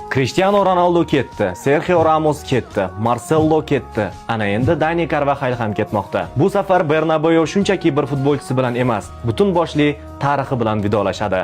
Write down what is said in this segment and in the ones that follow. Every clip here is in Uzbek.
Cristiano Ronaldo ketdi, Sergio Ramos ketdi, Marcelo ketdi. Ana endi Dani Carvajal ham ketmoqda. Bu safar Bernabeu shunchaki bir futbolchisi bilan emas, butun boshli tarixi bilan vidolashadi.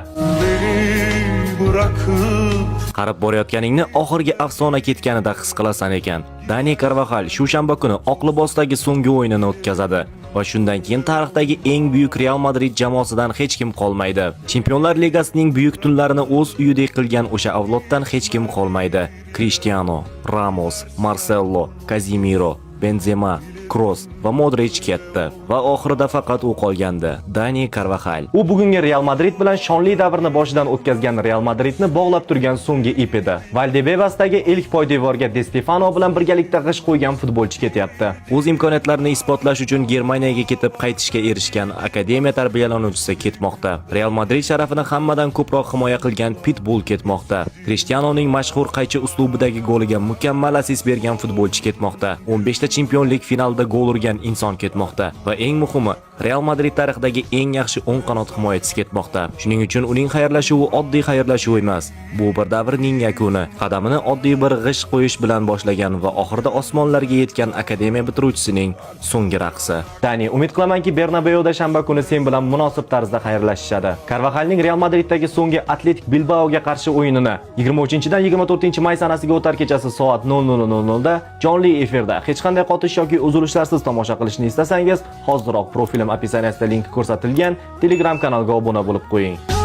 Qarib borayotganingni oxirgi afsona ketganida his qilasan ekan. Dani Carvajal shu shanba kuni oq libosdagi so'nggi o'yinini o'tkazadi. Va shundan keyin tarixdagi eng buyuk Real Madrid jamoasidan hech kim qolmaydi. Chempionlar Ligasining buyuk tunlarini o'z uyidek qilgan o'sha avloddan hech kim qolmaydi. Cristiano, Ramos, Marcelo, Casemiro, Benzema, Kroos va Modric ketdi va oxirida faqat u qolgandi. Dani Carvajal. U bugungi Real Madrid bilan shonli davrni boshidan o'tkazgan Real Madridni bog'lab turgan so'nggi ip edi. Valdebebasdagi ilk poydevorga Di Stefano bilan birgalikda g'ish qo'ygan futbolchi ketyapti. O'z imkoniyatlarini isbotlash uchun Germaniyaga ketib qaytishga erishgan akademiya tarbiyalanuvchisi ketmoqda. Real Madrid sharafini hammadan ko'proq himoya qilgan Pitbull ketmoqda. Cristianoning mashhur qaychi uslubidagi goliga mukammal assist bergan futbolchi ketmoqda. 15 ta chempionlik finalda gol urgan inson ketmoqda va eng muhimi Real Madrid tarixidagi eng yaxshi o'ng qanot himoyachisi ketmoqda. Shuning uchun uning xayrlashuvi oddiy xayrlashuv emas. Bu bir davrning yakuni. Qadamini oddiy bir g'ish qo'yish bilan boshlagan va oxirida osmonlarga yetgan akademiya bitiruvchisining so'nggi raqsi. Dani, umid qilamanki Bernabeuda shanba kuni sen bilan munosib tarzda xayrlashishadi. Carvajalning Real Madriddagi so'nggi Atletik Bilbaoga qarshi o'yinini 23-dan 24-may sanasiga o'tar kechasi soat 00:00 da jonli efirda hech qanday qotish yoki uzilishlarsiz tomosha qilishni istasangiz, hoziroq profilim opisiyaniyasida link ko'rsatilgan Telegram kanalga obuna bo'lib qo'ying.